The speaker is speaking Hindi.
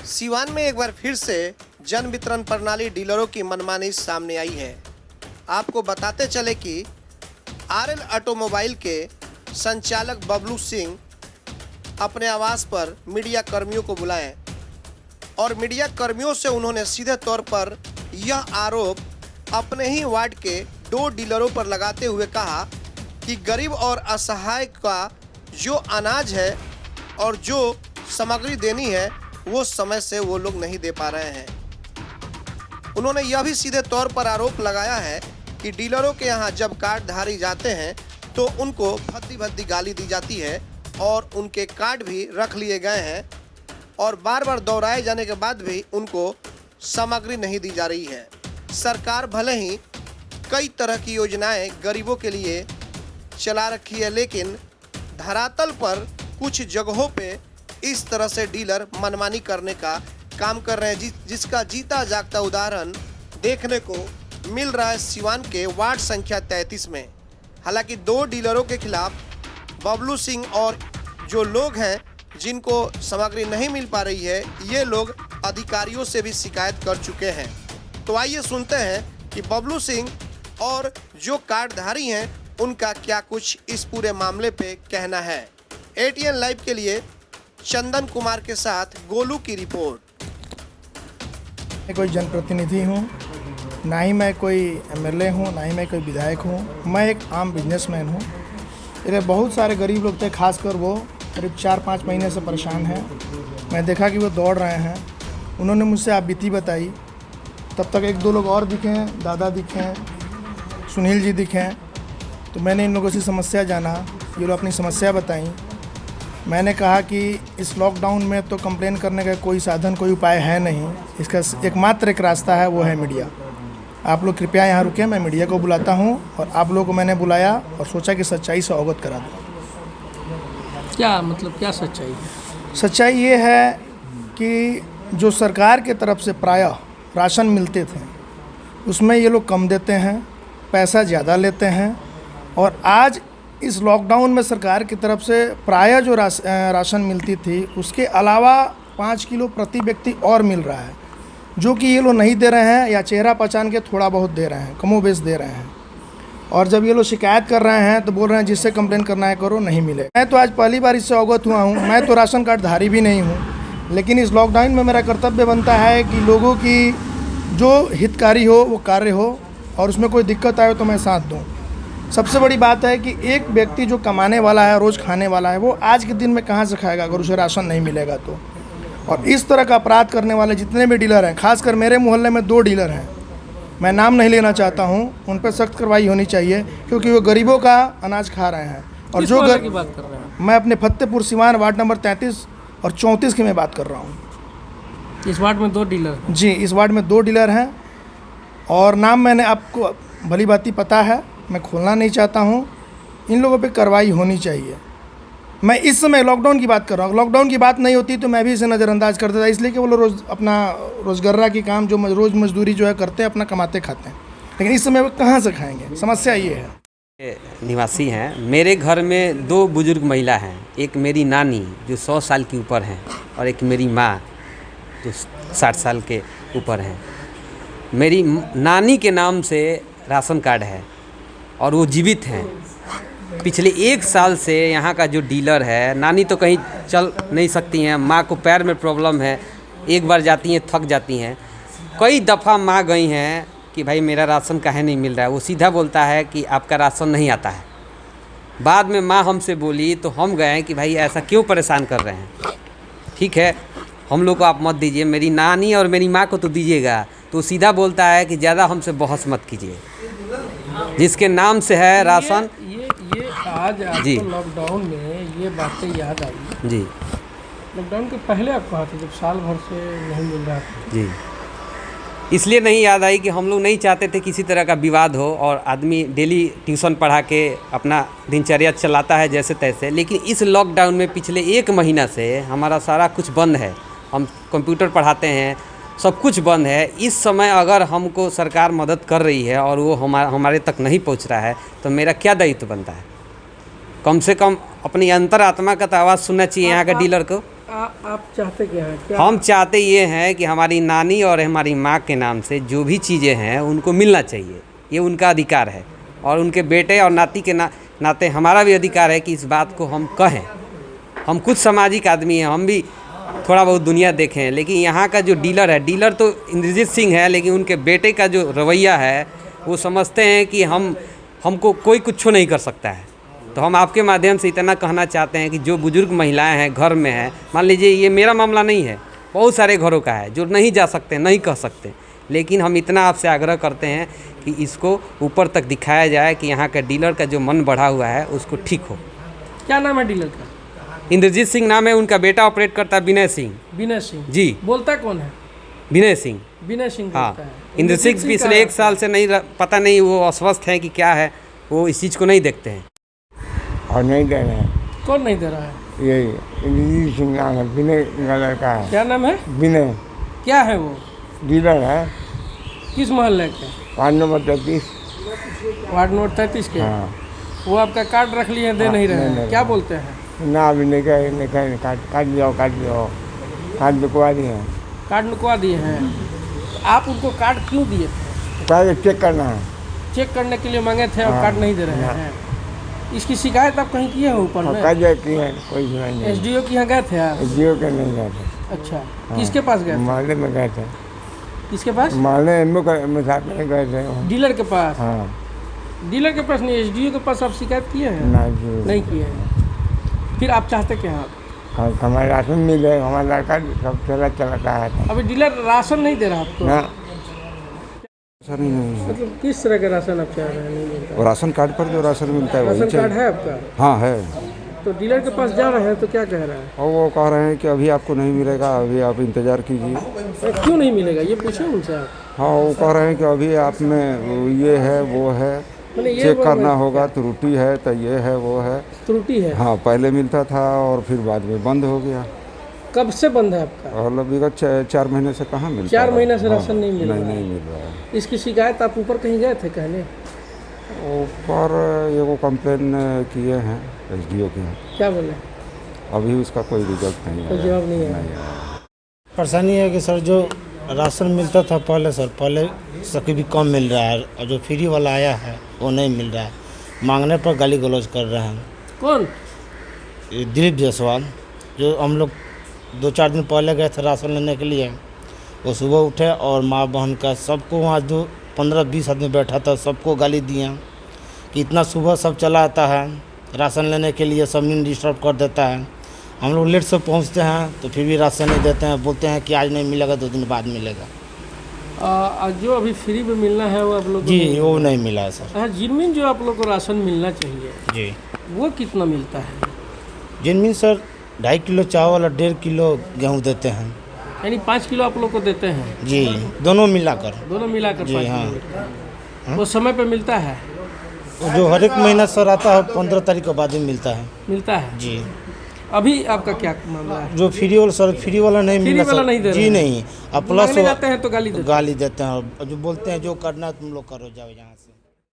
सीवान में एक बार फिर से जन वितरण प्रणाली डीलरों की मनमानी सामने आई है। आपको बताते चले कि आरएल ऑटोमोबाइल के संचालक बबलू सिंह अपने आवास पर मीडिया कर्मियों को बुलाए और मीडिया कर्मियों से उन्होंने सीधे तौर पर यह आरोप अपने ही वार्ड के 2 डीलरों पर लगाते हुए कहा कि गरीब और असहाय का जो अनाज है और जो सामग्री देनी है वो समय से वो लोग नहीं दे पा रहे हैं। उन्होंने यह भी सीधे तौर पर आरोप लगाया है कि डीलरों के यहाँ जब कार्डधारी जाते हैं तो उनको भद्दी भद्दी गाली दी जाती है और उनके कार्ड भी रख लिए गए हैं और बार बार दोहराए जाने के बाद भी उनको सामग्री नहीं दी जा रही है। सरकार भले ही कई तरह की योजनाएं गरीबों के लिए चला रखी है, लेकिन धरातल पर कुछ जगहों पे इस तरह से डीलर मनमानी करने का काम कर रहे हैं, जिसका जीता जागता उदाहरण देखने को मिल रहा है सीवान के वार्ड संख्या 33 में। हालांकि 2 डीलरों के खिलाफ बबलू सिंह और जो लोग हैं जिनको सामग्री नहीं मिल पा रही है, ये लोग अधिकारियों से भी शिकायत कर चुके हैं। तो आइए सुनते हैं कि बबलू सिंह और जो कार्डधारी हैं उनका क्या कुछ इस पूरे मामले पे कहना है। एटीएन लाइव के लिए चंदन कुमार के साथ गोलू की रिपोर्ट। मैं कोई जनप्रतिनिधि हूँ, ना ही मैं कोई एमएलए हूँ, ना ही मैं कोई विधायक हूँ। मैं एक आम बिजनेसमैन हूँ। इधर बहुत सारे गरीब लोग थे, खासकर वो करीब 4-5 महीने से परेशान हैं। मैं देखा कि वो दौड़ रहे हैं। उन्होंने मुझसे आप बीती बताई। तब तक 1-2 लोग और दिखे, दादा दिखे, सुनील जी दिखे। तो मैंने इन लोगों से समस्या जाना, ये लोग अपनी समस्या बताई। मैंने कहा कि इस लॉकडाउन में तो कंप्लेन करने का कोई साधन, कोई उपाय है नहीं। इसका एकमात्र एक रास्ता है, वो है मीडिया। आप लोग कृपया यहाँ रुकें, मैं मीडिया को बुलाता हूँ और आप लोगों को मैंने बुलाया और सोचा कि सच्चाई से अवगत करा दूँ। क्या सच्चाई है? सच्चाई ये है कि जो सरकार के तरफ से प्रायः राशन मिलते थे उसमें ये लोग कम देते हैं, पैसा ज़्यादा लेते हैं। और आज इस लॉकडाउन में सरकार की तरफ से प्रायः जो राशन मिलती थी उसके अलावा 5 किलो प्रति व्यक्ति और मिल रहा है, जो कि ये लोग नहीं दे रहे हैं या चेहरा पहचान के थोड़ा बहुत दे रहे हैं, कमोबेश दे रहे हैं। और जब ये लोग शिकायत कर रहे हैं तो बोल रहे हैं जिससे कंप्लेन करना है करो, नहीं मिले। मैं तो आज पहली बार इससे अवगत हुआ हूँ। मैं तो राशन कार्डधारी भी नहीं हूँ, लेकिन इस लॉकडाउन में मेरा कर्तव्य बनता है कि लोगों की जो हितकारी हो वो कार्य हो और उसमें कोई दिक्कत आए तो मैं साथ दूँ। सबसे बड़ी बात है कि एक व्यक्ति जो कमाने वाला है, रोज़ खाने वाला है, वो आज के दिन में कहाँ से खाएगा अगर उसे राशन नहीं मिलेगा तो। और इस तरह का अपराध करने वाले जितने भी डीलर हैं, खासकर मेरे मोहल्ले में 2 डीलर हैं, मैं नाम नहीं लेना चाहता हूं, उन पर सख्त कार्रवाई होनी चाहिए, क्योंकि वो गरीबों का अनाज खा रहे हैं। और जो की बात कर रहे हैं? मैं अपने फतेहपुर सीवान वार्ड नंबर 33 और 34 की मैं बात कर रहा हूँ। इस वार्ड में 2 डीलर हैं? जी, इस वार्ड में 2 डीलर हैं और नाम मैंने आपको भली भांति पता है, मैं खोलना नहीं चाहता हूँ। इन लोगों पे कार्रवाई होनी चाहिए। मैं इस समय लॉकडाउन की बात कर रहा हूँ। लॉकडाउन की बात नहीं होती तो मैं भी इसे नज़रअंदाज करता था, इसलिए कि वो लोग रोज़ अपना रोज़गर्रा की काम जो रोज़ मजदूरी जो है करते हैं, अपना कमाते खाते हैं। लेकिन इस समय वो कहाँ से खाएंगे? समस्या ये है। निवासी हैं। मेरे घर में 2 बुजुर्ग महिला हैं। एक मेरी नानी जो 100 साल की ऊपर हैं और एक मेरी माँ जो 60 साल के ऊपर हैं। मेरी नानी के नाम से राशन कार्ड है और वो जीवित हैं। पिछले 1 साल से यहाँ का जो डीलर है, नानी तो कहीं चल नहीं सकती हैं, माँ को पैर में प्रॉब्लम है, एक बार जाती हैं थक जाती हैं। कई दफ़ा माँ गई हैं कि भाई मेरा राशन काहे नहीं मिल रहा है। वो सीधा बोलता है कि आपका राशन नहीं आता है। बाद में माँ हमसे बोली तो हम गए कि भाई ऐसा क्यों परेशान कर रहे हैं, ठीक है हम लोग को आप मत दीजिए, मेरी नानी और मेरी माँ को तो दीजिएगा। तो सीधा बोलता है कि ज़्यादा हमसे बहस मत कीजिए, जिसके नाम से है राशन। ये आज जी लॉकडाउन में ये बातें याद आई जी। लॉकडाउन के पहले आप कहा थे जब साल भर से नहीं मिल रहा था? जी, इसलिए नहीं याद आई कि हम लोग नहीं चाहते थे किसी तरह का विवाद हो और आदमी डेली ट्यूशन पढ़ा के अपना दिनचर्या चलाता है जैसे तैसे। लेकिन इस लॉकडाउन में पिछले 1 महीना से हमारा सारा कुछ बंद है। हम कंप्यूटर पढ़ाते हैं, सब कुछ बंद है। इस समय अगर हमको सरकार मदद कर रही है और वो हमारे तक नहीं पहुंच रहा है तो मेरा क्या दायित्व बनता है? कम से कम अपनी अंतरात्मा का तो आवाज़ सुनना चाहिए यहाँ का डीलर को। आप चाहते क्या हैं? क्या हम चाहते ये हैं कि हमारी नानी और हमारी माँ के नाम से जो भी चीज़ें हैं उनको मिलना चाहिए, ये उनका अधिकार है। और उनके बेटे और नाती के नाते हमारा भी अधिकार है कि इस बात को हम कहें। हम खुद सामाजिक आदमी हैं, हम भी थोड़ा बहुत दुनिया देखे हैं, लेकिन यहाँ का जो डीलर तो इंद्रजीत सिंह है, लेकिन उनके बेटे का जो रवैया है वो समझते हैं कि हमको कोई कुछ नहीं कर सकता है। तो हम आपके माध्यम से इतना कहना चाहते हैं कि जो बुजुर्ग महिलाएं हैं घर में हैं, मान लीजिए ये मेरा मामला नहीं है, बहुत सारे घरों का है जो नहीं जा सकते, नहीं कह सकते, लेकिन हम इतना आपसे आग्रह करते हैं कि इसको ऊपर तक दिखाया जाए कि यहाँ का डीलर का जो मन बढ़ा हुआ है उसको ठीक हो। क्या नाम है डीलर का? इंद्रजीत सिंह नाम है, उनका बेटा ऑपरेट करता है विनय सिंह। विनय सिंह जी। बोलता कौन है? विनय सिंह। विनय सिंह हाँ, बोलता है। इंद्रजीत सिंह पिछले 1 साल से नहीं पता नहीं वो अस्वस्थ है कि क्या है, वो इस चीज़ को नहीं देखते हैं और नहीं दे रहे हैं। कौन नहीं दे रहा है? यही इंद्रजीत सिंह नाम है, विनय का लड़का है। क्या नाम है? विनय क्या है वो? डीलर है, किस मोहल्ले के? Ward number 33। वार्ड नंबर 33 के। हाँ, वो आपका कार्ड रख लिए, दे नहीं रहे हैं, क्या बोलते हैं? ना अभी नहीं कहे काट दियो कार्ड बिकवा दिए हैं। कार्ड निकलवा दिए हैं। तो आप उनको कार्ड क्यों दिए थे? कार्ड चेक करना है। चेक करने के लिए मांगे थे और हाँ, कार्ड नहीं दे रहे हाँ। हैं। इसकी शिकायत आप कहीं किए हो ऊपर और में? कार्ड की है, कोई सुनाई नहीं। एसडीओ के यहाँ गए थे आप? जियो के नहीं गए थे। अच्छा, हाँ। किसके पास गए थे? मोहल्ले में गए थे। किसके पास? मोहल्ले में साथ में गए थे। डीलर के पास? हाँ, डीलर के पास नहीं, एसडीओ के पास आप शिकायत किए हैं? नहीं किए हैं। फिर आप चाहते क्या हैं? हमारा राशन मिले, हमारा लड़का सब चलाता है। अभी डीलर राशन नहीं दे रहा आपको? ना सर नहीं, मतलब किस तरह का राशन आप चाह रहे हैं? नहीं मिलता? वो राशन कार्ड पर जो राशन मिलता है वही राशन कार्ड चाहिए। है आपका? हाँ है। तो डीलर के पास जा रहे हैं तो क्या कह रहा है? और वो कह रहे हैं कि अभी आपको नहीं मिलेगा, अभी आप इंतज़ार कीजिए। क्यों नहीं मिलेगा ये पूछे उनसे आप। हाँ, वो कह रहे हैं कि अभी आप में ये है वो है, मैंने ये चेक करना होगा, त्रुटि है तो ये है वो है। त्रुटि है। हाँ, पहले मिलता था और फिर बाद में बंद हो गया। कब से बंद है आपका? और विगत 4 महीने से कहाँ मिलता 4 है? महीने से हाँ, राशन नहीं मिल रहा है। नहीं मिल रहा है। इसकी शिकायत आप ऊपर कहीं गए थे कहने? ऊपर एगो कंप्लेन किए हैं एसडीओ के यहाँ, क्या बोले? अभी उसका कोई रिजल्ट नहीं कोई है। जवाब नहीं है। परेशानी है कि सर जो राशन मिलता था पहले सर, पहले सबके भी कम मिल रहा है और जो फ्री वाला आया है वो नहीं मिल रहा है। मांगने पर गाली गलौज कर रहे हैं। कौन? ये दिलीप जायसवाल, जो हम लोग 2-4 दिन पहले गए थे राशन लेने के लिए, वो सुबह उठे और माँ बहन का सबको वहाँ जो 15-20 आदमी बैठा था सबको गाली दिए कि इतना सुबह सब चला आता है राशन लेने के लिए, सब नींद डिस्टर्ब कर देता है। हम लोग लेट से पहुँचते हैं तो फिर भी राशन नहीं देते हैं, बोलते हैं कि आज नहीं मिलेगा 2 दिन बाद मिलेगा। जो अभी फ्री में मिलना है वो आप लोग को जी नहीं- वो नहीं मिला है सर। हाँ, जिनमें जो आप लोग को राशन मिलना चाहिए जी वो कितना मिलता है? जिनमें सर 2.5 किलो चावल और 1.5 किलो गेहूँ देते हैं। यानी 5 किलो आप लोग को देते हैं? जी दोनों मिलाकर। दोनों मिलाकर जी, 5 हाँ। किलो। वो समय पे मिलता है? वो जो हर एक महीना सर आता है 15 तारीख के बाद ही मिलता है। मिलता है। जी अभी आपका क्या मामला है? जो फ्री वाला सर, फ्री वाला नहीं फ्री मिला वाला सर। नहीं दे रहे जी हैं। नहीं, अब प्लस मांगने जाते हैं तो गाली देते हैं। गाली देते हैं और जो बोलते हैं जो करना है तुम लोग करो, जाओ यहाँ से।